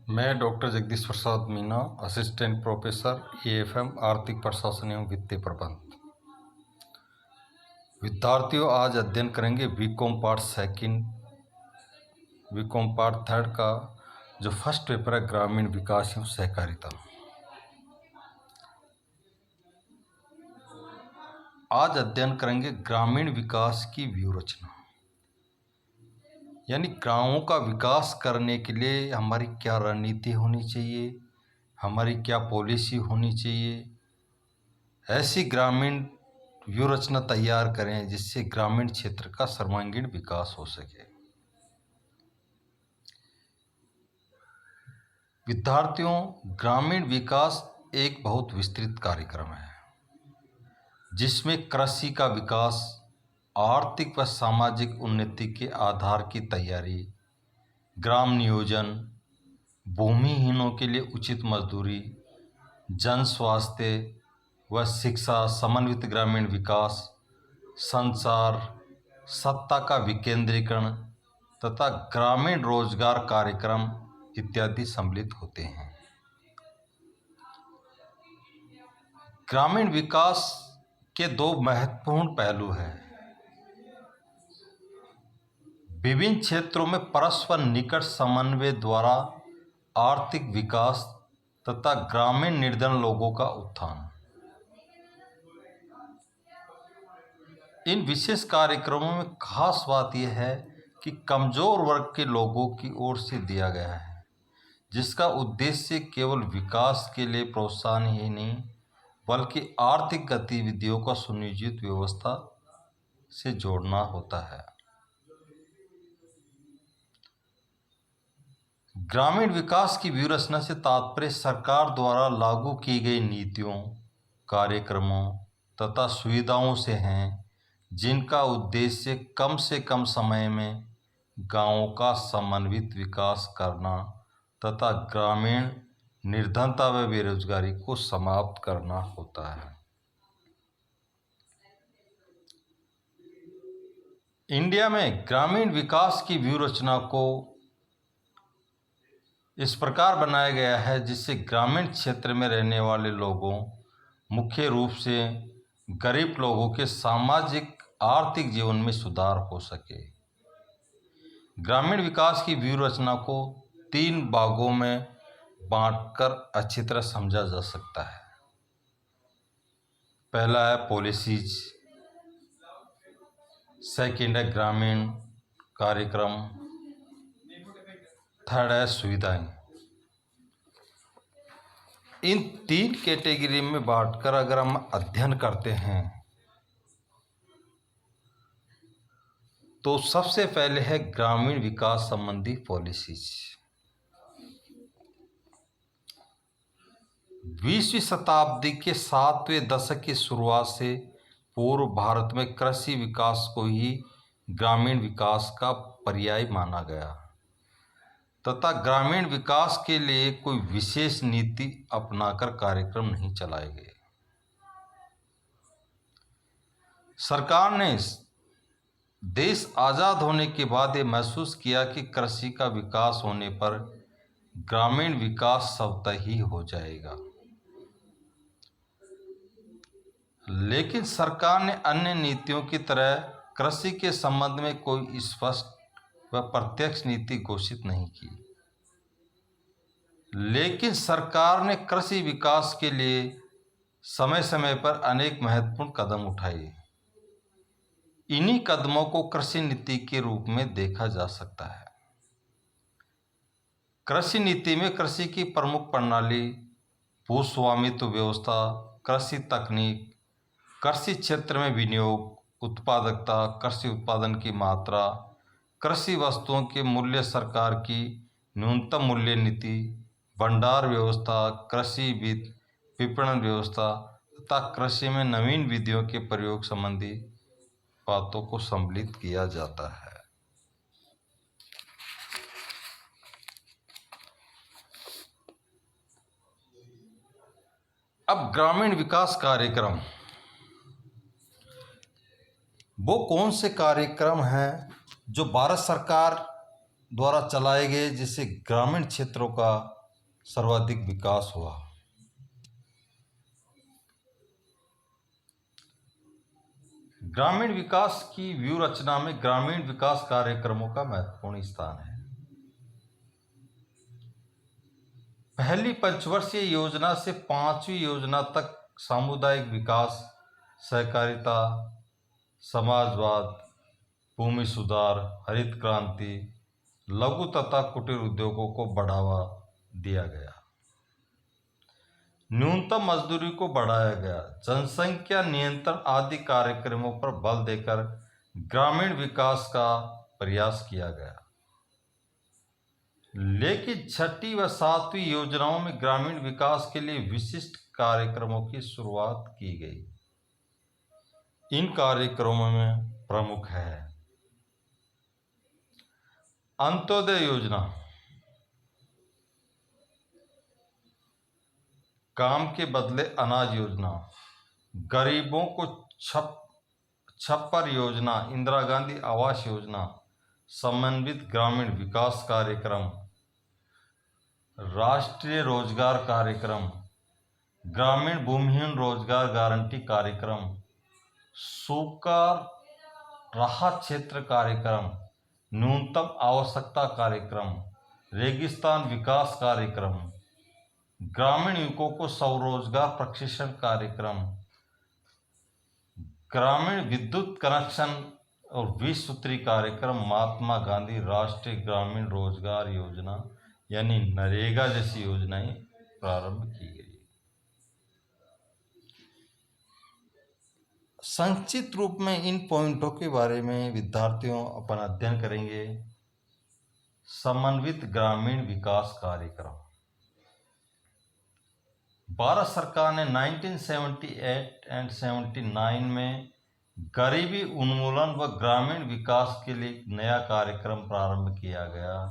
मैं doctor Jagdish Prasad Meena, assistant professor AFM आर्थिक प्रशासन एवं वित्तीय प्रबंध। विद्यार्थियों, आज अध्ययन करेंगे BCom part second, BCom part third का जो फर्स्ट पेपर है, ग्रामीण विकास एवं सहकारिता। आज अध्ययन करेंगे ग्रामीण विकास की व्यूहरचना, यानी गांवों का विकास करने के लिए हमारी क्या रणनीति होनी चाहिए, हमारी क्या पॉलिसी होनी चाहिए। ऐसी ग्रामीण व्यूहरचना तैयार करें जिससे ग्रामीण क्षेत्र का सर्वांगीण विकास हो सके। विद्यार्थियों, ग्रामीण विकास एक बहुत विस्तृत कार्यक्रम है जिसमें कृषि का विकास, आर्थिक व सामाजिक उन्नति के आधार की तैयारी, ग्राम नियोजन, भूमिहीनों के लिए उचित मजदूरी, जन स्वास्थ्य व शिक्षा, समन्वित ग्रामीण विकास, संचार, सत्ता का विकेंद्रीकरण तथा ग्रामीण रोजगार कार्यक्रम इत्यादि सम्मिलित होते हैं। ग्रामीण विकास के दो महत्वपूर्ण पहलू हैं। विभिन्न क्षेत्रों में परस्पर निकट समन्वय द्वारा आर्थिक विकास तथा ग्रामीण निर्धन लोगों का उत्थान। इन विशेष कार्यक्रमों में खास बात यह है कि कमजोर वर्ग के लोगों की ओर से दिया गया है, जिसका उद्देश्य केवल विकास के लिए प्रोत्साहन ही नहीं बल्कि आर्थिक गतिविधियों का सुनियोजित व्यवस्था से जोड़ना होता है। ग्रामीण विकास की व्यूहरचना से तात्पर्य सरकार द्वारा लागू की गई नीतियों, कार्यक्रमों तथा सुविधाओं से हैं, जिनका उद्देश्य कम से कम समय में गांवों का समन्वित विकास करना तथा ग्रामीण निर्धनता व बेरोजगारी को समाप्त करना होता है। इंडिया में ग्रामीण विकास की व्यूहरचना को इस प्रकार बनाया गया है जिससे ग्रामीण क्षेत्र में रहने वाले लोगों, मुख्य रूप से गरीब लोगों के सामाजिक आर्थिक जीवन में सुधार हो सके। ग्रामीण विकास की व्यूहरचना को 3 भागों में बांटकर अच्छी तरह समझा जा सकता है। पहला है पॉलिसीज, सेकंड है ग्रामीण कार्यक्रम, थर्ड है सुविधाएं। इन 3 कैटेगरी में बांटकर अगर हम अध्ययन करते हैं तो सबसे पहले है ग्रामीण विकास संबंधी पॉलिसीज। 20वीं शताब्दी के 7वें दशक की शुरुआत से पूर्व भारत में कृषि विकास को ही ग्रामीण विकास का पर्याय माना गया तथा ग्रामीण विकास के लिए कोई विशेष नीति अपनाकर कार्यक्रम नहीं चलाए गए। सरकार ने देश आज़ाद होने के बाद ये महसूस किया कि कृषि का विकास होने पर ग्रामीण विकास स्वतः ही हो जाएगा, लेकिन सरकार ने अन्य नीतियों की तरह कृषि के संबंध में कोई स्पष्ट व प्रत्यक्ष नीति घोषित नहीं की। लेकिन सरकार ने कृषि विकास के लिए समय समय पर अनेक महत्वपूर्ण कदम उठाए। इन्हीं कदमों को कृषि नीति के रूप में देखा जा सकता है। कृषि नीति में कृषि की प्रमुख प्रणाली, भू स्वामित्व व्यवस्था, कृषि तकनीक, कृषि क्षेत्र में विनियोग, उत्पादकता, कृषि उत्पादन की मात्रा, कृषि वस्तुओं के मूल्य, सरकार की न्यूनतम मूल्य नीति, भंडार व्यवस्था, कृषि वित्त, विपणन व्यवस्था तथा कृषि में नवीन विधियों के प्रयोग संबंधी बातों को सम्मिलित किया जाता है। अब ग्रामीण विकास कार्यक्रम, वो कौन से कार्यक्रम हैं जो भारत सरकार द्वारा चलाए गए जिससे ग्रामीण क्षेत्रों का सर्वाधिक विकास हुआ। ग्रामीण विकास की व्यू रचना में ग्रामीण विकास कार्यक्रमों का महत्वपूर्ण स्थान है। पहली पंचवर्षीय योजना से 5वीं योजना तक सामुदायिक विकास, सहकारिता, समाजवाद, भूमि सुधार, हरित क्रांति, लघु तथा कुटीर उद्योगों को बढ़ावा दिया गया। न्यूनतम मजदूरी को बढ़ाया गया। जनसंख्या नियंत्रण आदि कार्यक्रमों पर बल देकर ग्रामीण विकास का प्रयास किया गया। लेकिन 6ठी व 7वीं योजनाओं में ग्रामीण विकास के लिए विशिष्ट कार्यक्रमों की शुरुआत की गई। इन कार्यक्रमों में प्रमुख है अंत्योदय योजना, काम के बदले अनाज योजना, गरीबों को छप्पर योजना, इंदिरा गांधी आवास योजना, समन्वित ग्रामीण विकास कार्यक्रम, राष्ट्रीय रोजगार कार्यक्रम, ग्रामीण भूमिहीन रोजगार गारंटी कार्यक्रम, सूखा राहत क्षेत्र कार्यक्रम, न्यूनतम आवश्यकता कार्यक्रम, रेगिस्तान विकास कार्यक्रम, ग्रामीण युवकों को स्वरोजगार प्रशिक्षण कार्यक्रम, ग्रामीण विद्युत कनेक्शन और 20 सूत्री कार्यक्रम, महात्मा गांधी राष्ट्रीय ग्रामीण रोजगार योजना यानी नरेगा जैसी योजनाएं प्रारंभ की गई। संक्षिप्त रूप में इन पॉइंटों के बारे में विद्यार्थियों अपन अध्ययन करेंगे। समन्वित ग्रामीण विकास कार्यक्रम भारत सरकार ने 1978 एंड 79 में गरीबी उन्मूलन व ग्रामीण विकास के लिए नया कार्यक्रम प्रारंभ किया गया,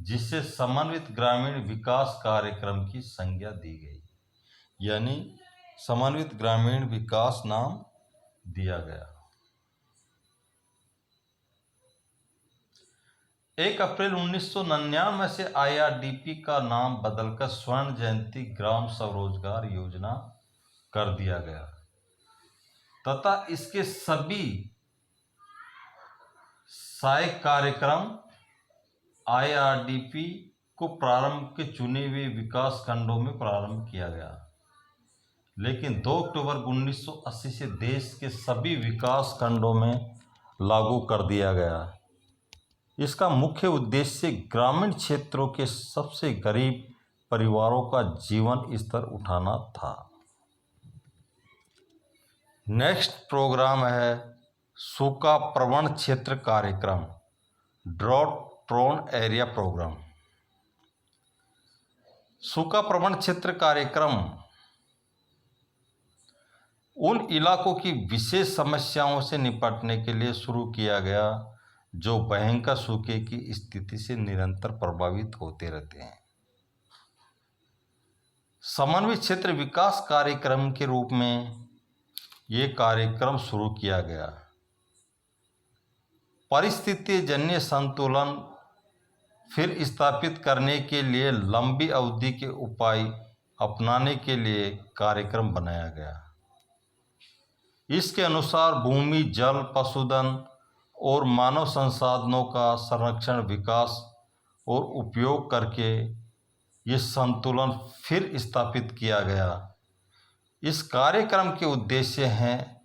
जिसे समन्वित ग्रामीण विकास कार्यक्रम की संज्ञा दी गई, यानी समन्वित ग्रामीण विकास नाम दिया गया। 1 अप्रैल 1999 से IRDP का नाम बदलकर स्वर्ण जयंती ग्राम स्वरोजगार योजना कर दिया गया तथा इसके सभी सहायक कार्यक्रम IRDP को प्रारंभ के चुने हुए विकास खंडों में प्रारंभ किया गया। लेकिन 2 अक्टूबर 1980 से देश के सभी विकास खंडों में लागू कर दिया गया। इसका मुख्य उद्देश्य ग्रामीण क्षेत्रों के सबसे गरीब परिवारों का जीवन स्तर उठाना था। नेक्स्ट प्रोग्राम है सूखा प्रवण क्षेत्र कार्यक्रम, ड्रॉट प्रोन एरिया प्रोग्राम। सूखा प्रवण क्षेत्र कार्यक्रम उन इलाकों की विशेष समस्याओं से निपटने के लिए शुरू किया गया जो भयंकर सूखे की स्थिति से निरंतर प्रभावित होते रहते हैं। समन्वित क्षेत्र विकास कार्यक्रम के रूप में ये कार्यक्रम शुरू किया गया। परिस्थिति जन्य संतुलन फिर स्थापित करने के लिए लंबी अवधि के उपाय अपनाने के लिए कार्यक्रम बनाया गया। इसके अनुसार भूमि, जल, पशुधन और मानव संसाधनों का संरक्षण, विकास और उपयोग करके ये संतुलन फिर स्थापित किया गया। इस कार्यक्रम के उद्देश्य हैं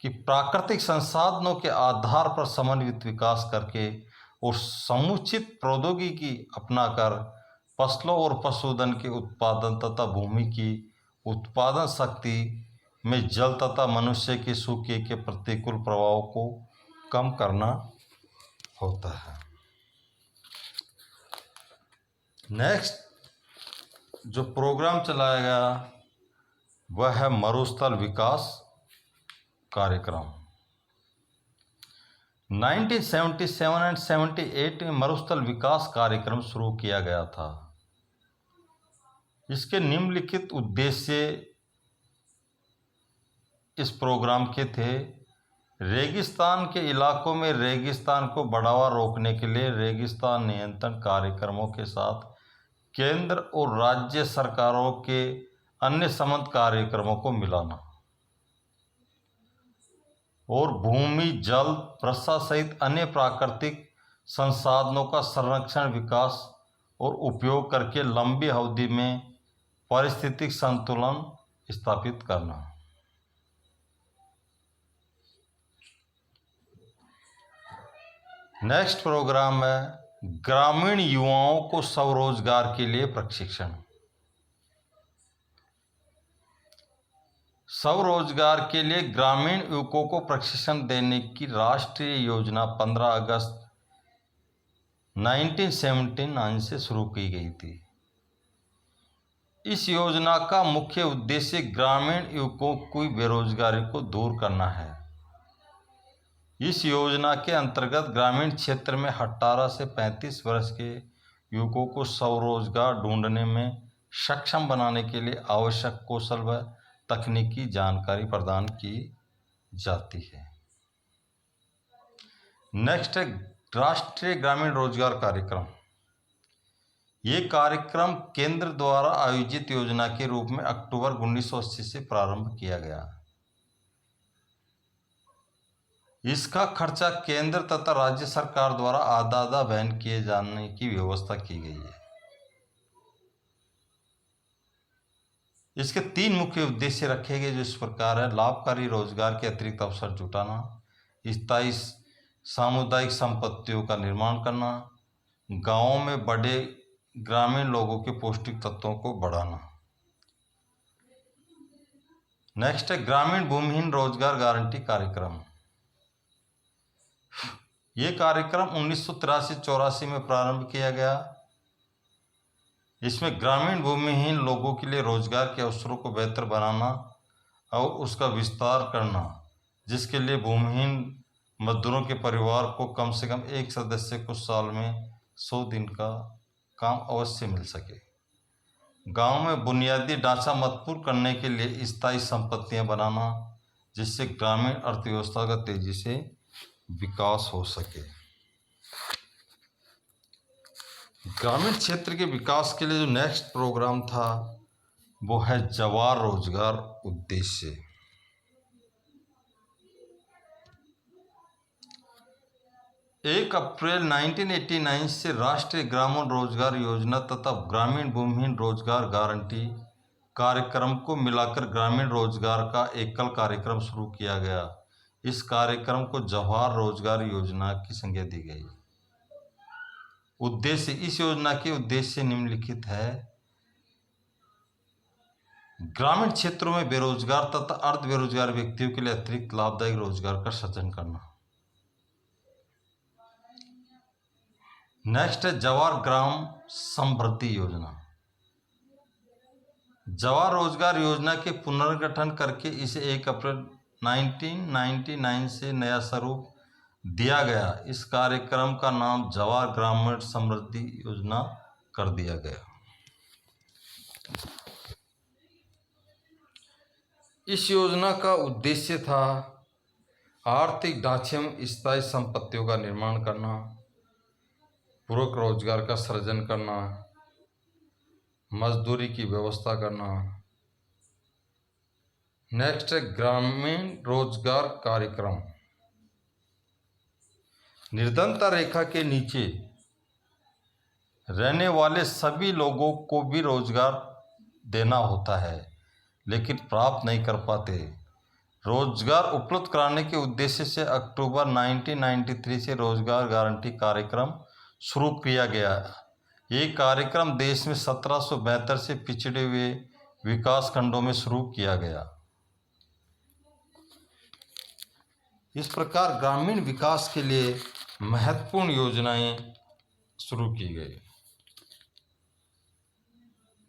कि प्राकृतिक संसाधनों के आधार पर समन्वित विकास करके और समुचित प्रौद्योगिकी अपनाकर फसलों और पशुधन के उत्पादन तथा भूमि की उत्पादन शक्ति में जल तथा मनुष्य के सूखे के प्रतिकूल प्रभाव को कम करना होता है। नेक्स्ट जो प्रोग्राम चलाया गया वह है मरुस्थल विकास कार्यक्रम। 1977 एंड 78 में मरुस्थल विकास कार्यक्रम शुरू किया गया था। इसके निम्नलिखित उद्देश्य इस प्रोग्राम के थे। रेगिस्तान के इलाकों में रेगिस्तान को बढ़ावा रोकने के लिए रेगिस्तान नियंत्रण कार्यक्रमों के साथ केंद्र और राज्य सरकारों के अन्य संबद्ध कार्यक्रमों को मिलाना और भूमि, जल, वर्षा सहित अन्य प्राकृतिक संसाधनों का संरक्षण, विकास और उपयोग करके लंबी अवधि में पारिस्थितिक संतुलन स्थापित करना। नेक्स्ट प्रोग्राम है ग्रामीण युवाओं को स्वरोजगार के लिए प्रशिक्षण। स्वरोजगार के लिए ग्रामीण युवकों को प्रशिक्षण देने की राष्ट्रीय योजना 15 अगस्त 1979 से शुरू की गई थी। इस योजना का मुख्य उद्देश्य ग्रामीण युवकों की बेरोजगारी को दूर करना है। इस योजना के अंतर्गत ग्रामीण क्षेत्र में 18 से 35 वर्ष के युवकों को स्वरोजगार ढूंढने में सक्षम बनाने के लिए आवश्यक कौशल व तकनीकी जानकारी प्रदान की जाती है। नेक्स्ट है राष्ट्रीय ग्रामीण रोजगार कार्यक्रम। ये कार्यक्रम केंद्र द्वारा आयोजित योजना के रूप में अक्टूबर 1980 से प्रारंभ किया गया। इसका खर्चा केंद्र तथा राज्य सरकार द्वारा आधा आधा वहन किए जाने की व्यवस्था की गई है। इसके 3 मुख्य उद्देश्य रखे गए जो इस प्रकार है। लाभकारी रोजगार के अतिरिक्त अवसर जुटाना, स्थायी सामुदायिक संपत्तियों का निर्माण करना, गांवों में बड़े ग्रामीण लोगों के पौष्टिक तत्वों को बढ़ाना। नेक्स्ट है ग्रामीण भूमिहीन रोजगार गारंटी कार्यक्रम। ये कार्यक्रम 1983-84 में प्रारंभ किया गया। इसमें ग्रामीण भूमिहीन लोगों के लिए रोजगार के अवसरों को बेहतर बनाना और उसका विस्तार करना, जिसके लिए भूमिहीन मजदूरों के परिवार को कम से कम एक सदस्य को साल में 100 दिन का काम अवश्य मिल सके। गांव में बुनियादी ढांचा मजबूत करने के लिए स्थायी संपत्तियां बनाना, जिससे ग्रामीण अर्थव्यवस्था का तेजी से विकास हो सके। ग्रामीण क्षेत्र के विकास के लिए जो नेक्स्ट प्रोग्राम था वो है जवाहर रोजगार उद्देश्य। एक अप्रैल 1989 से राष्ट्रीय ग्रामीण रोजगार योजना तथा ग्रामीण भूमिहीन रोजगार गारंटी कार्यक्रम को मिलाकर ग्रामीण रोजगार का एकल कार्यक्रम शुरू किया गया। इस कार्यक्रम को जवाहर रोजगार योजना की संज्ञा दी गई। उद्देश्य, इस योजना के उद्देश्य निम्नलिखित है। ग्रामीण क्षेत्रों में बेरोजगार तथा अर्ध बेरोजगार व्यक्तियों के लिए अतिरिक्त लाभदायक रोजगार का सृजन करना। नेक्स्ट है जवाहर ग्राम समृद्धि योजना। जवाहर रोजगार योजना के पुनर्गठन करके इसे 1 अप्रैल 1999 से नया स्वरूप दिया गया। इस कार्यक्रम का नाम जवाहर ग्रामीण समृद्धि योजना कर दिया गया। इस योजना का उद्देश्य था आर्थिक ढांचे में स्थायी संपत्तियों का निर्माण करना, पूरक रोजगार का सृजन करना, मजदूरी की व्यवस्था करना। नेक्स्ट है ग्रामीण रोजगार कार्यक्रम। निर्धनता रेखा के नीचे रहने वाले सभी लोगों को भी रोजगार देना होता है, लेकिन प्राप्त नहीं कर पाते। रोजगार उपलब्ध कराने के उद्देश्य से अक्टूबर 1993 से रोजगार गारंटी कार्यक्रम शुरू किया गया। ये कार्यक्रम देश में 1772 से पिछड़े हुए विकास खंडों में शुरू किया गया। इस प्रकार ग्रामीण विकास के लिए महत्वपूर्ण योजनाएं शुरू की गई।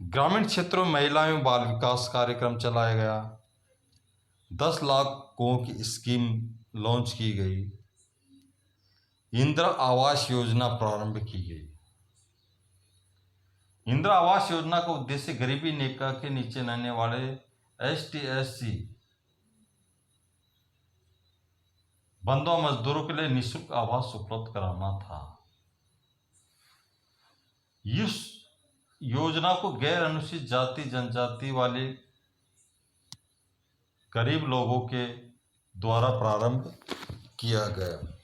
ग्रामीण क्षेत्रों में महिला एवं बाल विकास कार्यक्रम चलाया गया। 10 लाख गाँवों की स्कीम लॉन्च की गई। इंदिरा आवास योजना प्रारंभ की गई। इंदिरा आवास योजना का उद्देश्य गरीबी रेखा के नीचे रहने वाले ST/SC बंधुआ मजदूरों के लिए निःशुल्क आवास उपलब्ध कराना था। इस योजना को गैर अनुसूचित जाति जनजाति वाले गरीब लोगों के द्वारा प्रारंभ किया गया।